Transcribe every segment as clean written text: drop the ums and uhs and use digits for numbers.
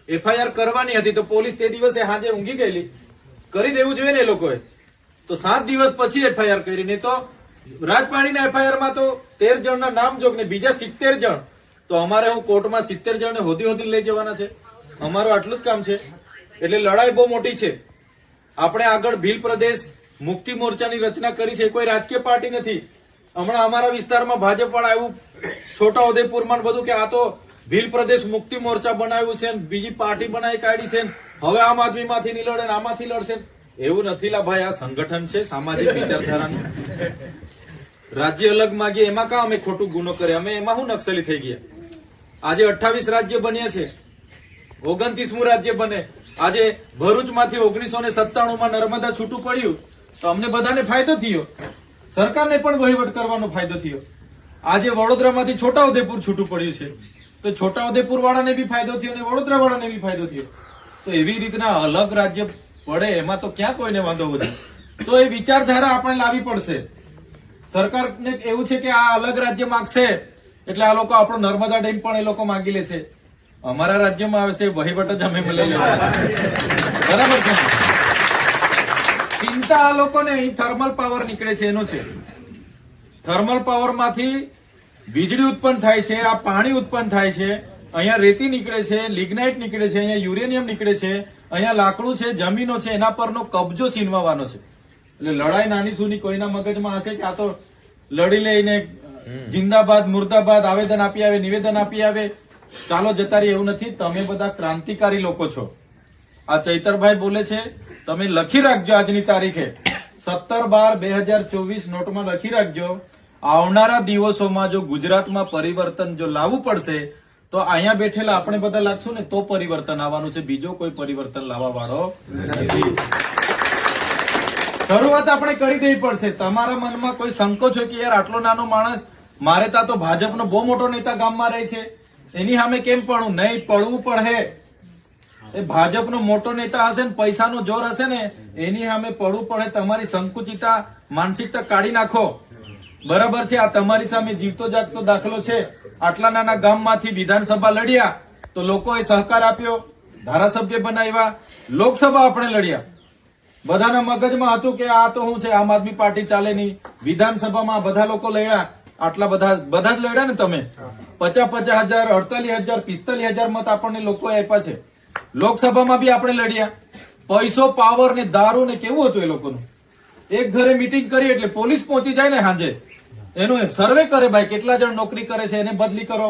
FIR કરવાની હતી તો પોલીસ તે દિવસે સાંજે ઊંઘી ગયેલી, કરી દેવું જોઈએ ને એ લોકોએ. તો 7 દિવસ પછી એફઆઈઆર કરી. નહીં તો રાજપાણીના એફઆઈઆરમાં તો 13 જણના નામ જોગ ને બીજા 70 જણ. તો અમારે હું કોર્ટમાં 70 જણને હોદી લઈ જવાના છે? અમારું આટલું જ કામ છે. એટલે લડાઈ બહુ મોટી છે. આપણે આગળ ભીલ પ્રદેશ મુક્તિ મોરચાની રચના કરી છે. કોઈ રાજકીય પાર્ટી નથી. હમણાં અમારા વિસ્તારમાં ભાજપ વાળા એવું છોટા ઉદેપુરમાં બધું કે આ તો ભીલ પ્રદેશ મુક્તિ મોરચા બનાવ્યું છે, બીજી પાર્ટી બનાવી કાઢી છે, હવે આમ આદમીમાંથી નહીં લડે આમાંથી લડશે. એવું નથી લા ભાઈ, આ સંગઠન છે સામાજિક વિચારધારાનું. રાજ્ય અલગ માગીએ એમાં કાં અમે ખોટું ગુનો કરે? અમે એમાં શું નક્સલી થઈ ગયા? આજે 28 રાજ્ય બન્યા છે, 29મું રાજ્ય બને. આજે ભરૂચમાંથી 1997માં નર્મદા છૂટું પડ્યું તો અમને બધાને ફાયદો થયો, સરકારને પણ વહીવટ કરવાનો ફાયદો થયો. આજે વડોદરામાંથી છોટાઉદેપુર છૂટું પડ્યું છે તો છોટાઉદેપુર વાળાને બી ફાયદો થયો અને વડોદરા વાળાને બી ફાયદો થયો. તો એવી રીતના અલગ રાજ્ય પડે એમાં તો ક્યાં કોઈને વાંધો વધે? તો એ વિચારધારા આપણે લાવવી પડશે. સરકારને એવું છે કે આ અલગ રાજ્ય માંગશે એટલે આ લોકો આપણો નર્મદા ડેમ પણ એ લોકો માંગી લેશે. અમારા રાજ્યમાં આવે છે વહીવટ જ અમે લઈ લેવા. બરાબર છે? ચિંતા આ લોકોને અહીં થર્મલ પાવર નીકળે છે એનો છે. થર્મલ પાવર માંથી વીજળી ઉત્પન્ન થાય છે, આ પાણી ઉત્પન્ન થાય છે, અહીંયા રેતી નીકળે છે, લિગ્નાઇટ નીકળે છે, અહીંયા યુરેનિયમ નીકળે છે, અહીંયા લાકડું છે, જમીનો છે, એના પરનો કબજો છીનવાનો છે. એટલે લડાઈ નાની સુની કોઈના મગજમાં હશે કે આ તો લડી લઈને જિંદાબાદ મુર્દાબાદ આવેદન આપી આવે, નિવેદન આપી આવે, ચાલો જતા રહી, એવું નથી. તમે બધા ક્રાંતિકારી લોકો છો. આ ચૈતરભાઈ બોલે છે, તમે લખી રાખજો આજની તારીખે 17/12/2024 નોટમાં લખી રાખજો. આવનારા દિવસોમાં જો ગુજરાતમાં પરિવર્તન જો લાવવું પડશે તો અહીંયા બેઠેલા આપણે બધા લાગશું ને તો પરિવર્તન આવવાનું છે. બીજો કોઈ પરિવર્તન લાવવા વાળો નથી. શરૂઆત આપણે કરી દેવી પડશે. તમારા મનમાં કોઈ સંકોચ હોય કે યાર આટલો નાનો માણસ, મારે ત્યાં તો ભાજપનો બહુ મોટો નેતા ગામમાં રહે છે, એની સામે કેમ પડવું? નહીં, પડવું પડે. એ ભાજપનો મોટો નેતા હશે ને પૈસાનો જોર હશે ને એની સામે પડવું પડે. તમારી સંકુચિતા માનસિકતા કાઢી નાખો. બરાબર છે? આ તમારી સામે જીવતો જાગતો દાખલો છે. આટલા નાના ગામમાંથી વિધાનસભા લડ્યા તો લોકોએ સહકાર આપ્યો, ધારાસભ્ય બનાવ્યા, લોકસભા આપણે લડ્યા. બધાના મગજમાં હતું કે આ તો શું છે, આમ આદમી પાર્ટી ચાલે નહીં. વિધાનસભામાં બધા લોકો લડ્યા, આટલા બધા જ લડ્યા ને તમે. 50,000, 48,000, 45,000 મત આપણને લોકોએ આપ્યા છે. લોકસભામાં બી આપણે લડ્યા. પૈસો, પાવર ને દારૂ ને કેવું હતું એ લોકોનું. એક ઘરે મીટિંગ કરી એટલે પોલીસ પહોંચી જાય ને સાંજે, એનું સર્વે કરે ભાઈ કેટલા જણ નોકરી કરે છે, એને બદલી કરો,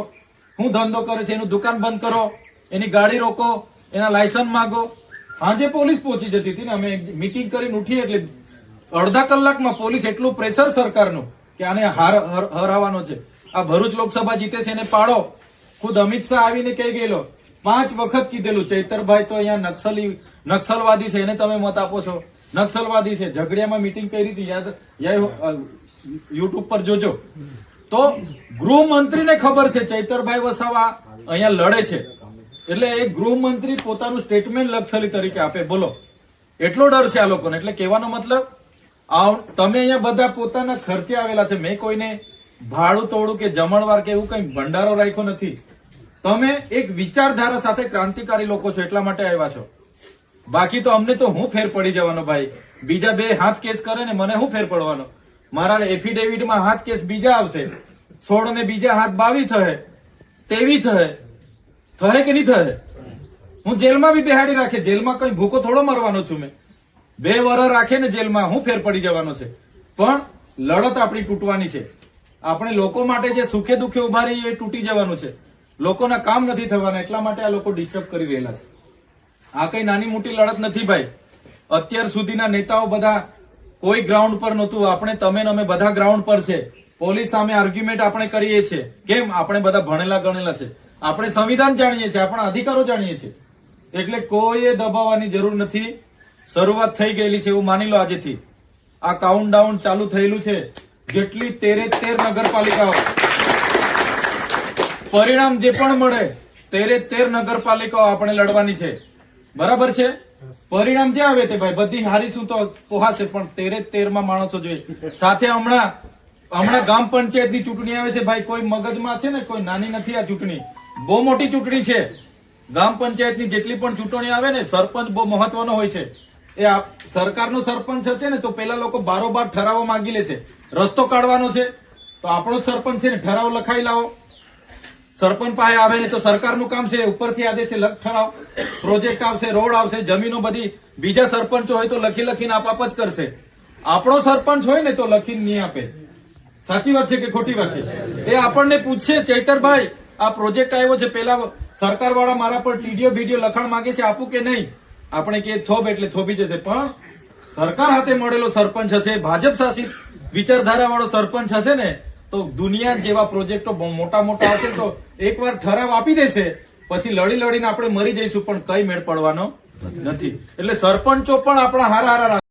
શું ધંધો કરે છે, એનું દુકાન બંધ કરો, એની ગાડી રોકો, એના લાયસન્સ માંગો. સાંજે પોલીસ પહોંચી જતી હતી ને. અમે મીટિંગ કરીને ઉઠીએ એટલે અડધા કલાકમાં પોલીસ, એટલું પ્રેશર સરકારનું કે આને હરાવવાનો છે. આ ભરૂચ લોકસભા જીતે છે એને પાડો. ખુદ અમિત શાહ આવીને કહી ગયેલો, 5 વખત કીધેલું ચૈતરભાઈ તો અહીંયા નક્સલવાદી છે, એને તમે મત આપો છો, નક્સલવાદી છે. ઝઘડિયામાં મીટિંગ કરી હતી, યાદ યુટ્યુબ પર જોજો. તો ગૃહમંત્રીને ખબર છે ચૈતરભાઈ વસાવા અહીંયા લડે છે એટલે એ ગૃહમંત્રી પોતાનું સ્ટેટમેન્ટ નક્સલી તરીકે આપે. બોલો, એટલો ડર છે આ લોકોને. એટલે કહેવાનો મતલબ તમે અહીંયા બધા પોતાના ખર્ચે આવેલા છે. મેં કોઈને ભાડું તોડું કે જમણવાર કે એવું કઈ ભંડારો રાખ્યો નથી. તમે એક વિચારધારા સાથે ક્રાંતિકારી લોકો છો એટલા માટે આવ્યા છો. બાકી તો અમને તો હું ફેર પડી જવાનો ભાઈ. બીજા 2 હાથ કેસ કરે ને મને હું ફેર પડવાનો? મારા એફિડેવિટમાં હાથ કેસ બીજા આવશે, 16 ને બીજા હાથ 22 થશે, 23 થશે કે નહીં થશે? હું જેલમાં બી બેહાડી રાખે. જેલમાં કઈ ભૂકો થોડો મરવાનો છું મેં. 2 વર્ષ રાખે ને જેલમાં, હું ફેર પડી જવાનો છે. પણ લડત આપણી તૂટવાની છે. આપણે લોકો માટે જે સુખે દુઃખે ઉભા રહીએ એ તૂટી જવાનું છે. લોકોના કામ નથી થવાના એટલા માટે આ લોકો ડિસ્ટર્બ કરી રહેલા છે. આ કઈ નાની મોટી લડત નથી ભાઈ. અત્યાર સુધીના નેતાઓ બધા કોઈ ગ્રાઉન્ડ પર નહોતું. આપણે તમે ને અમે બધા ગ્રાઉન્ડ પર છે. પોલીસ સામે આર્ગ્યુમેન્ટ આપણે કરીએ છીએ. કેમ? આપણે બધા ભણેલા ગણેલા છે. આપણે સંવિધાન જાણીએ છીએ, આપણા અધિકારો જાણીએ છીએ. એટલે કોઈએ દબાવવાની જરૂર નથી. શરૂઆત થઈ ગયેલી છે એવું માની લો આજેથી. આ કાઉન્ટડાઉન ચાલુ થયેલું છે. જેટલી 13 નગરપાલિકાઓ, પરિણામ જે પણ મળે 13 નગરપાલિકાઓ આપણે લડવાની છે. બરાબર છે? પરિણામ જે આવે તે ભાઈ બધી હારીશું તો પોહાશે, પણ 13 માણસો જોઈએ. સાથે હમણાં ગામ પંચાયતની ચૂંટણી આવે છે ભાઈ. કોઈ મગજમાં છે ને, કોઈ નાની નથી આ ચૂંટણી, બહુ મોટી ચૂંટણી છે. ગ્રામ પંચાયતની જેટલી પણ ચૂંટણી આવે ને સરપંચ બહુ મહત્વનો હોય છે. એ સરકારનો સરપંચ છે ને તો પેલા લોકો બારોબાર ઠરાવો માંગી લેશે. રસ્તો કાઢવાનો છે તો આપણો જ સરપંચ છે ને ઠરાવ લખાઈ લાવો. સરપંચ પાસે આવે ને તો સરકારનું કામ છે, ઉપરથી આદેશ ઠરાવ, પ્રોજેક્ટ આવશે, રોડ આવશે, જમીનો બધી બીજા સરપંચો હોય તો લખીને આપ જ કરશે. આપણો સરપંચ હોય ને તો લખીને નહીં આપે. સાચી વાત છે કે ખોટી વાત છે? એ આપણને પૂછશે, ચૈતરભાઈ આ પ્રોજેક્ટ આવ્યો છે, પેલા સરકાર વાળા મારા પર ટીડીઓ બીડીઓ લખાણ માંગે છે, આપું કે નહીં? આપણે કે થોબ એટલે થોભી જશે. પણ સરકાર હાથે મળેલો સરપંચ હશે, ભાજપ શાસિત વિચારધારા વાળો સરપંચ હશે ને તો દુનિયા જેવા પ્રોજેક્ટો મોટા મોટા હશે તો એકવાર ઠરાવ આપી દેશે, પછી લડીને આપણે મરી જઈશું પણ કઈ મેળ પડવાનો નથી. એટલે સરપંચો પણ આપણા હારા